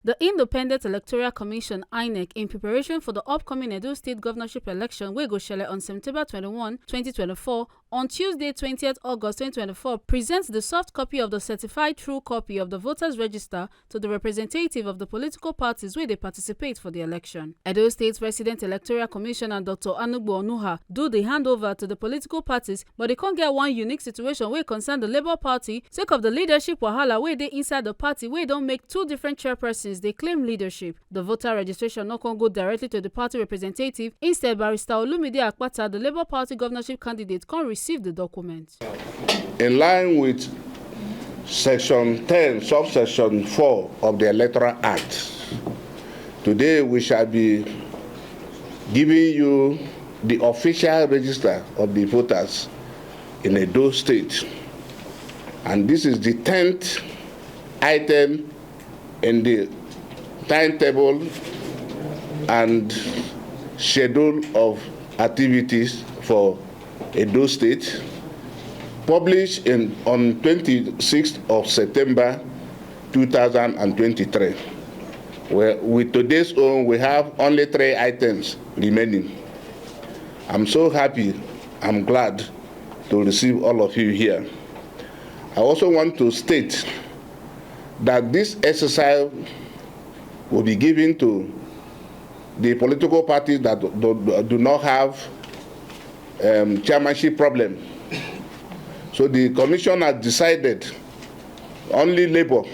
The Independent Electoral Commission (INEC), in preparation for the upcoming Edo State governorship election wey go shele on September 21, 2024, on Tuesday, 20th August 2024, presents the soft copy of the certified true copy of the voters' register to the representative of the political parties where they participate for the election. Edo State Resident Electoral Commissioner Dr. Anugbo Onuha do the handover to the political parties, but they can't get one unique situation wey concern the Labour Party sake of the leadership wahala wey dey inside the party wey don't make two different chairpersons they claim leadership. The voter registration no can go directly to the party representative. Instead, Barrister Olumide Akpata, the Labour Party governorship candidate, can receive the document. In line with Section 10, Subsection 4 of the Electoral Act, today we shall be giving you the official register of the voters in Edo State. And this is the 10th item in the timetable and schedule of activities for Edo State, published on 26th of September 2023. With today's own, we have only 3 items remaining. I'm so happy, I'm glad to receive all of you here. I also want to state that this exercise will be given to the political parties that do not have chairmanship problem. So the commission has decided, only Labour,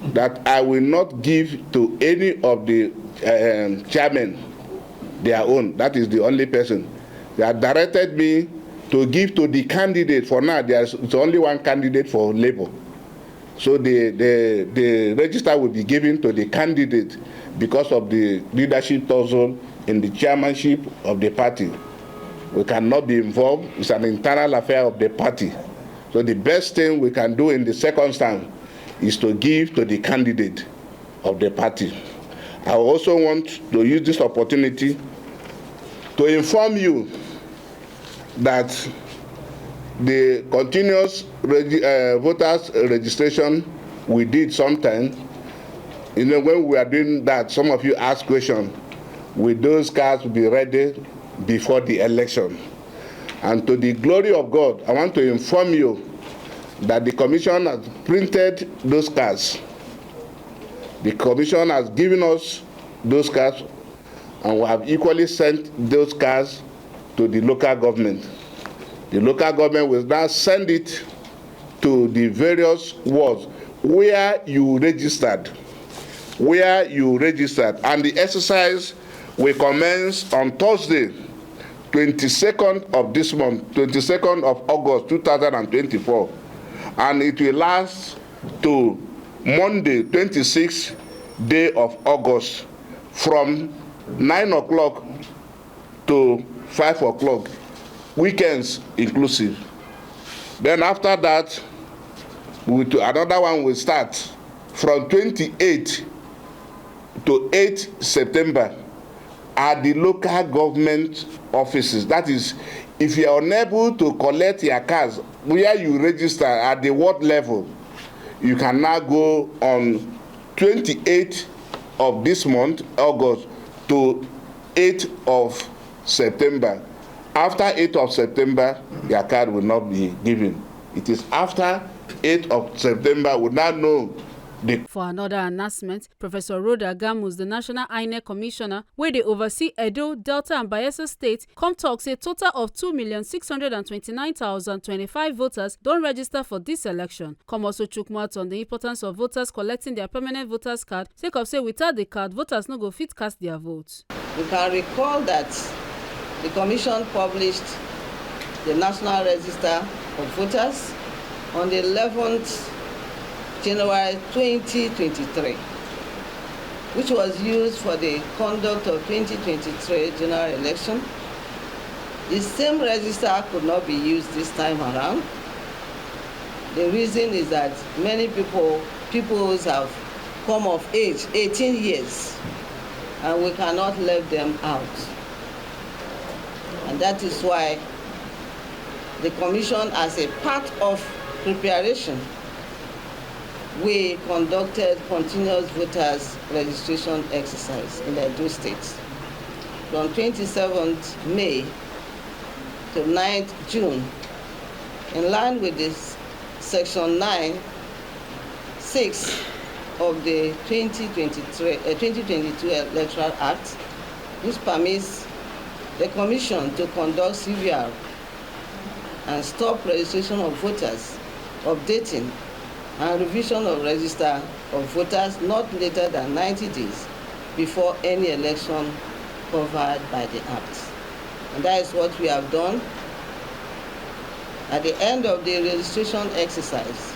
that I will not give to any of the chairmen their own. That is the only person. They have directed me to give to the candidate. For now, there's only one candidate for Labour. So the register will be given to the candidate because of the leadership tussle in the chairmanship of the party. We cannot be involved. It's an internal affair of the party. So the best thing we can do in the circumstance is to give to the candidate of the party. I also want to use this opportunity to inform you that the continuous voters registration we did sometime, when we are doing that, some of you ask questions, will those cards be ready before the election? And to the glory of God, I want to inform you that the commission has printed those cards. The commission has given us those cards, and we have equally sent those cards to the local government. The local government will now send it to the various wards where you registered, and the exercise will commence on Thursday, 22nd of this month, 22nd of August 2024, and it will last to Monday, 26th day of August, from 9 o'clock to 5 o'clock, weekends inclusive. Then after that, another one will start from 28 to 8 September at the local government offices. That is, if you are unable to collect your cards where you register at the ward level, you can now go on 28th of this month, August, to 8th of September. After 8th of September, your card will not be given. It is after 8th of September we now know. For another announcement, Professor Rhoda Gamus, the National INEC Commissioner, where they oversee Edo, Delta and Bayelsa State, come talk say total of 2,629,025 voters don't register for this election. Come also chook mouth on the importance of voters collecting their permanent voters card, sake of say without the card, voters no go fit cast their votes. You can recall that the Commission published the National Register of Voters on the 11th January 2023, which was used for the conduct of 2023 general election. The same register could not be used this time around. The reason is that many people have come of age, 18 years, and we cannot let them out. And that is why the Commission, as a part of preparation we conducted continuous voters registration exercise in Edo State from 27th May to 9th June, in line with this Section 9(6) of the 2022 Electoral Act, which permits the Commission to conduct CVR and stop registration of voters, updating and revision of register of voters not later than 90 days before any election covered by the Act. And that is what we have done. At the end of the registration exercise,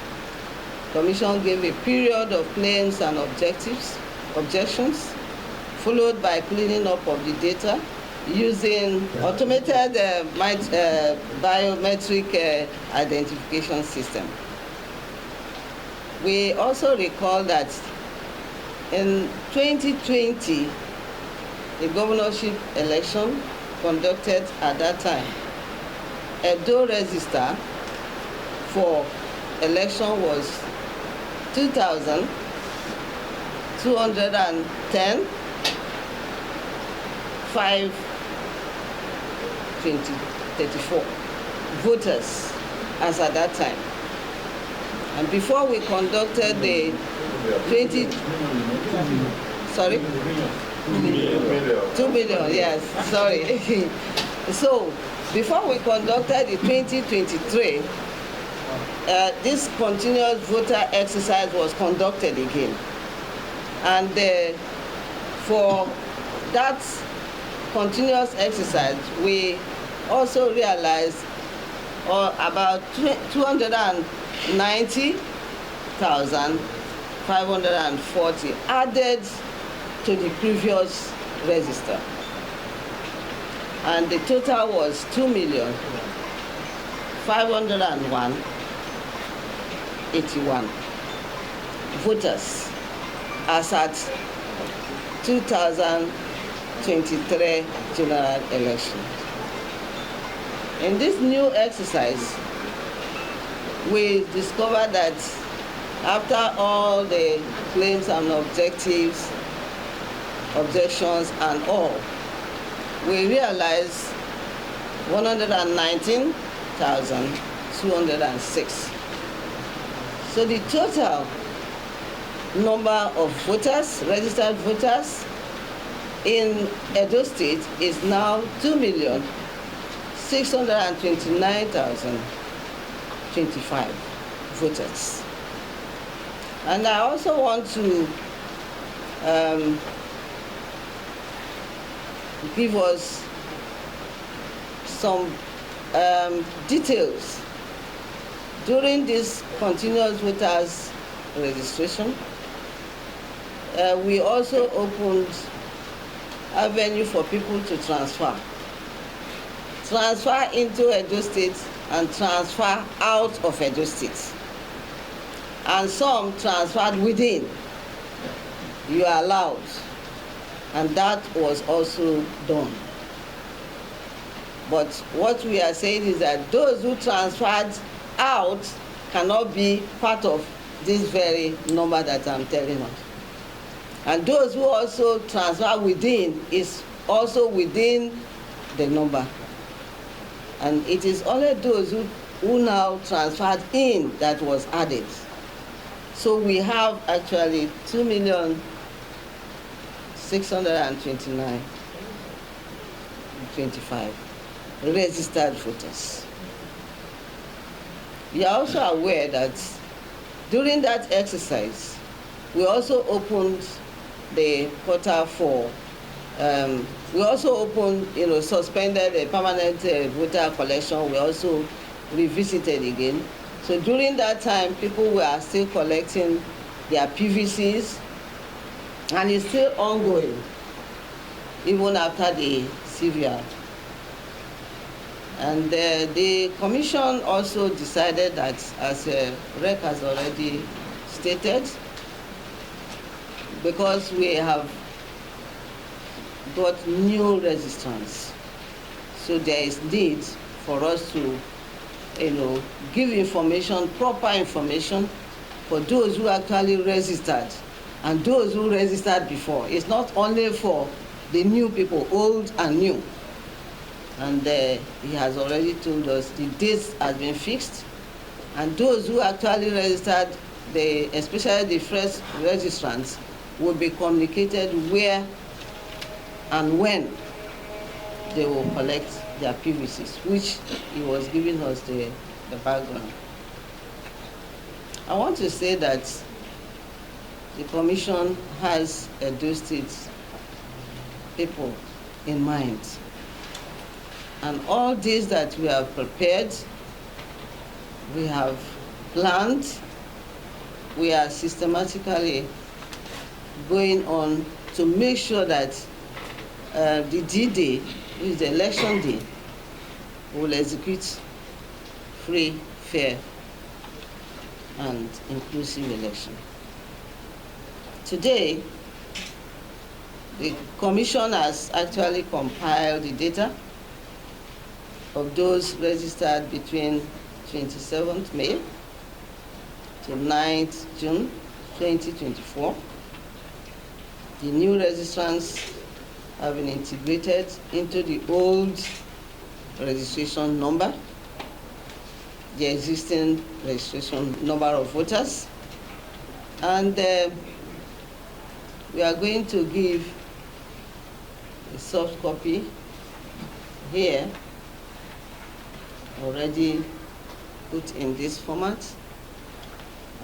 Commission gave a period of claims and objections, followed by cleaning up of the data using automated biometric identification system. We also recall that in 2020, the governorship election conducted at that time, Edo register for election was 2,210, 534 voters as at that time. And before we conducted the 2 million, yes, sorry. So before we conducted the 2023, this continuous voter exercise was conducted again. And for that continuous exercise, we also realized about 290,540 added to the previous register. And the total was 2,501,081 voters as at 2023 general election. In this new exercise, we discovered that after all the claims and objections and all, we realized 119,206. So the total number of voters, registered voters in Edo State is now 2,629,025 voters. And I also want to give us some details. During this continuous voters registration, we also opened avenue for people to transfer into Edo State and transfer out of Edo State. And some transferred within. You are allowed. And that was also done. But what we are saying is that those who transferred out cannot be part of this very number that I'm telling us. And those who also transfer within is also within the number. And it is only those who now transferred in that was added. So we have actually 2,629,025 registered voters. We are also aware that during that exercise, we also opened the portal for, we also opened, suspended a permanent voter collection. We also revisited again. So during that time, people were still collecting their PVCs, and it's still ongoing, even after the CVR. And the commission also decided that, as REC has already stated, because we have got new registrants, so there is need for us to, give information, proper information, for those who actually registered and those who registered before. It's not only for the new people, old and new. And he has already told us the dates has been fixed, and those who actually registered, especially the first registrants, will be communicated where and when they will collect their PVCs, which he was giving us the background. I want to say that the Commission has Edo State people in mind. And all this that we have prepared, we have planned, we are systematically going on to make sure that the D-Day, which is the election day, will execute free, fair, and inclusive election. Today, the Commission has actually compiled the data of those registered between 27th May to 9th June 2024. The new registrants have been integrated into the old registration number, the existing registration number of voters, and we are going to give a soft copy here, already put in this format,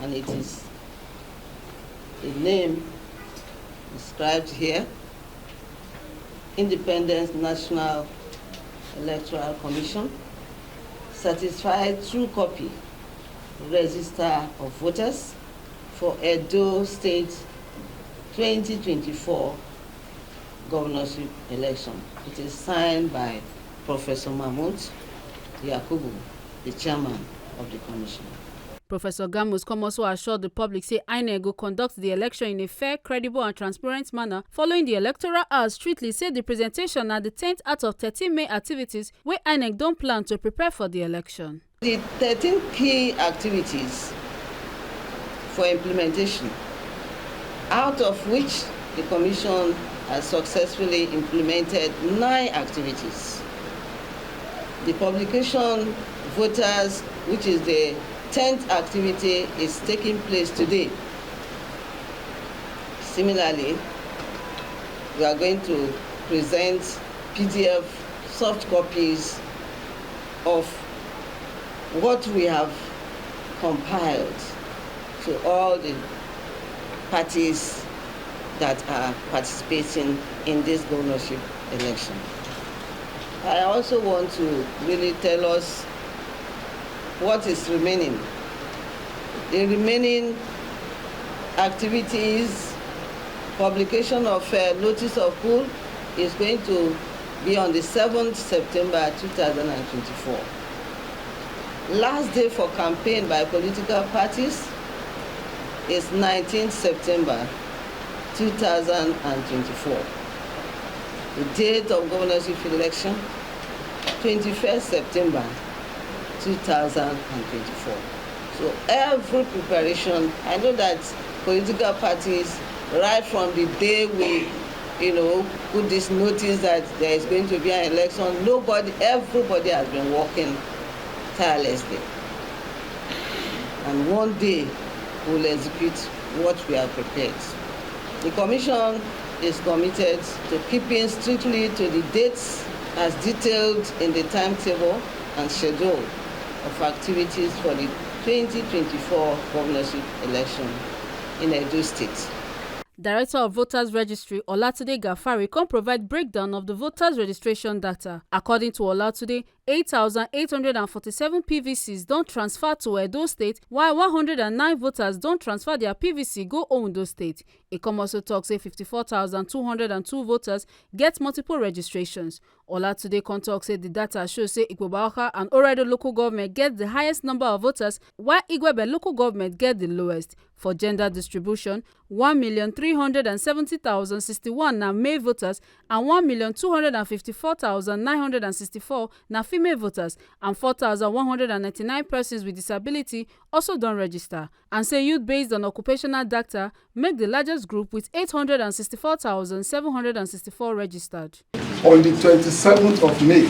and it is the name described here: Independent National Electoral Commission, certified true copy register of voters for Edo State 2024 governorship election. It is signed by Professor Mahmoud Yakubu, the chairman of the commission. Professor Gamus come also assured the public say INEC will conduct the election in a fair, credible and transparent manner following the electoral hours. Strictly say the presentation are the 10th out of 13 main activities where INEC don't plan to prepare for the election. The 13 key activities for implementation, out of which the Commission has successfully implemented 9 activities. The publication voters, which is the 10th activity, is taking place today. Similarly, we are going to present PDF soft copies of what we have compiled to all the parties that are participating in this governorship election. I also want to really tell us what is remaining. The remaining activities, publication of notice of poll is going to be on the 7th September 2024. Last day for campaign by political parties is 19th September 2024. The date of governorship election, 21st September 2024. So every preparation, I know that political parties, right from the day we, put this notice that there is going to be an election, everybody has been working tirelessly. And one day we'll execute what we have prepared. The Commission is committed to keeping strictly to the dates as detailed in the timetable and schedule of activities for the 2024 governorship election in Edo State. Director of Voters Registry Olatunde Gafari can provide breakdown of the voters registration data. According to Olatunde, 8,847 PVCs don't transfer to Edo State, while 109 voters don't transfer their PVC go Ondo State. It come also talks say 54,202 voters get multiple registrations. Olatunde can talk say the data shows say Ikpoba and Oredo local government get the highest number of voters, while Igwebe local government get the lowest. For gender distribution, 1,370,061 na male voters and 1,254,964 na female voters, and 4,199 persons with disability also don't register, and say youth based on occupational data make the largest group with 864,764 registered. On the 27th of May,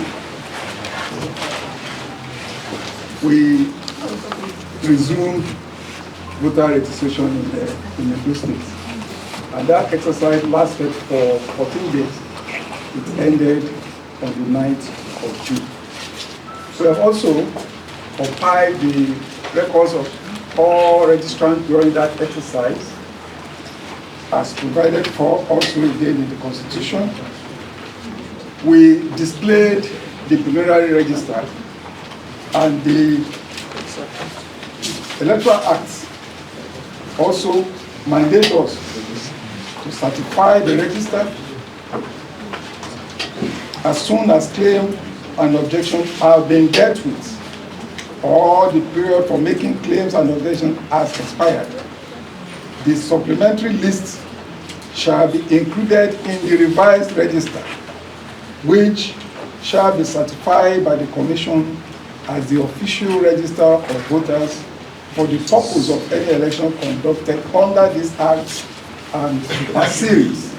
we resumed voter registration in Edo State. And that exercise lasted for 14 days. It ended on the 9th of June. So we have also compiled the records of all registrants during that exercise, as provided for also again in the Constitution. We displayed the preliminary register, and the Electoral Act also mandates us to certify the register as soon as claim and objection have been dealt with, or the period for making claims and objections has expired. The supplementary list shall be included in the revised register, which shall be certified by the Commission as the official register of voters for the purpose of any election conducted under this Act and a series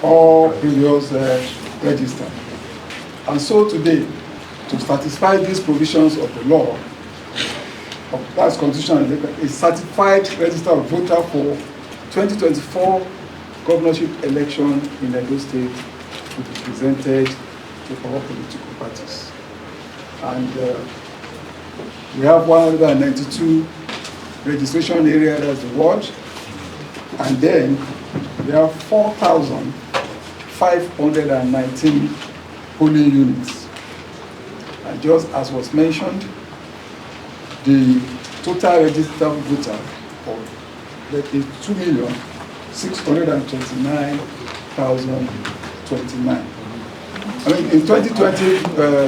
or previous register. And so today, to satisfy these provisions of the law, of that's Constitution, a certified register of voter for 2024 governorship election in Edo State will be presented to all political parties. And we have 192 registration areas as the ward, and then we have 4,519 polling units. And just as was mentioned, the total registered voter for that is 2,629,029. I mean, in 2020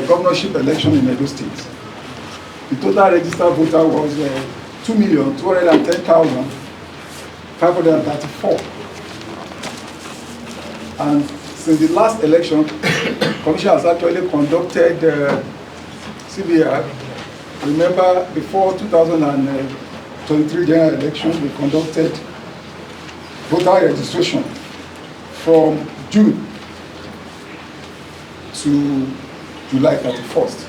governorship election in Edo State, the total registered voter was 2,210,534. And since the last election, Commission has actually conducted CBR. Remember, before 2023 general election, we conducted voter registration from June to July 31st.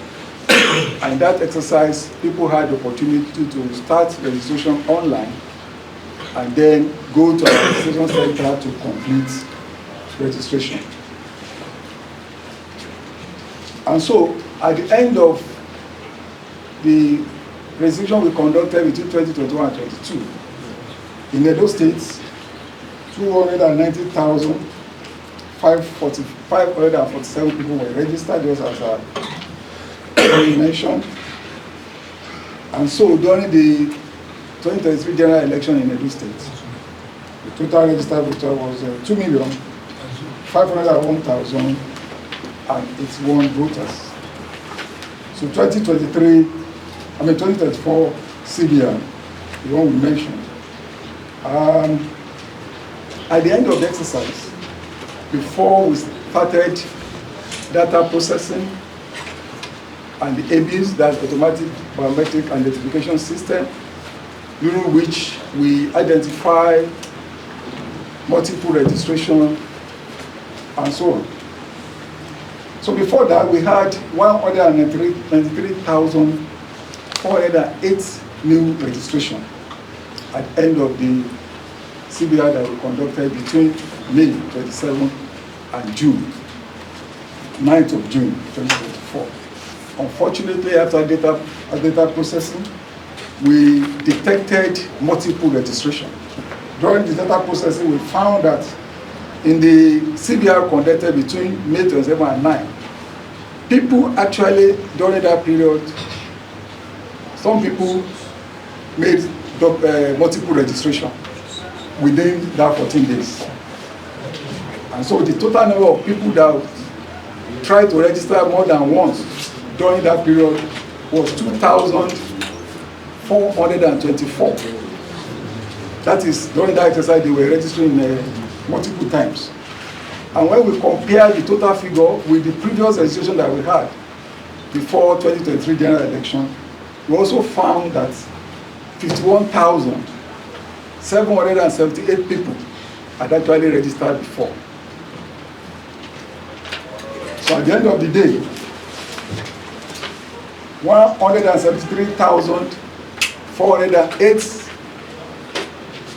And that exercise, people had the opportunity to start registration online and then go to our registration center to complete registration. And so, at the end of the registration we conducted between 2021 and 2022, in Edo State, 290,547 people were registered, just as I mentioned. And so during the 2023 general election in Edo State, the total registered voter was 2,501,081 voters. So 2024 CBR, the one we mentioned. At the end of the exercise, before we started data processing and the ABIS, that's automatic biometric identification system, during which we identify multiple registration and so on. So before that, we had 193,408 new registration at the end of the CBR that we conducted between May 27 and June, 9th of June 2024. Unfortunately, after data processing, we detected multiple registration. During the data processing, we found that in the CBR conducted between May 27 and 9, people actually, during that period, some people made multiple registration within that 14 days. And so the total number of people that tried to register more than once during that period was 2,424. That is, during that exercise, they were registering multiple times. And when we compare the total figure with the previous registration that we had, before 2023 general election, we also found that 51,778 people had actually registered before. So at the end of the day, 173,408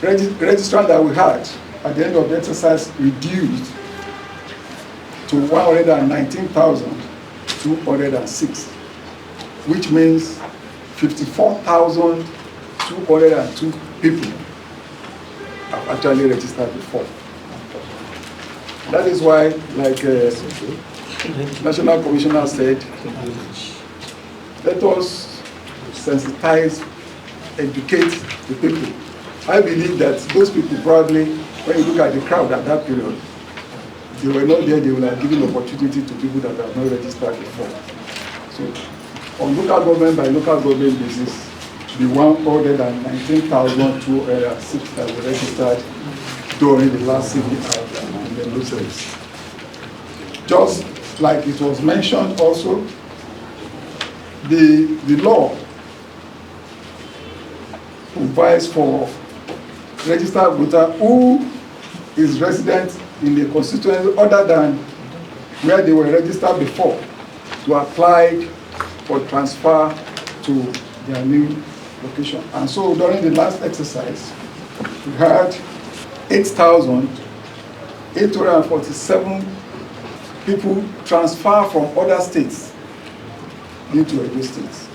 registrants that we had at the end of the exercise reduced to 119,206, which means 54,202 people have actually registered before. That is why, like National Commissioner said, let us sensitize, educate the people. I believe that those people probably, when you look at the crowd at that period, they were not there, they will have given opportunity to people that have not registered before. So on local government by local government basis, the 119,206 that were registered during the last civil and the losses. Just like it was mentioned also, the law provides for registered voter who is resident in the constituency other than where they were registered before to apply for transfer to their new location. And so during the last exercise, we had 8,847 people transfer from other states into Edo State,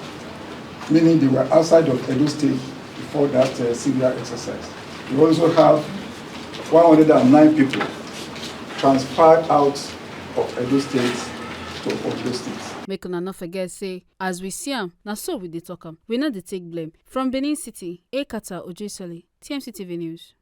meaning they were outside of Edo State before that civil exercise. We also have 109 people transferred out of Edo State to Ondo State. Make una not forget, say, as we see am, na so we dey talk am. We no dey take blame. From Benin City, Ekata Ojisoli, TMC TV News.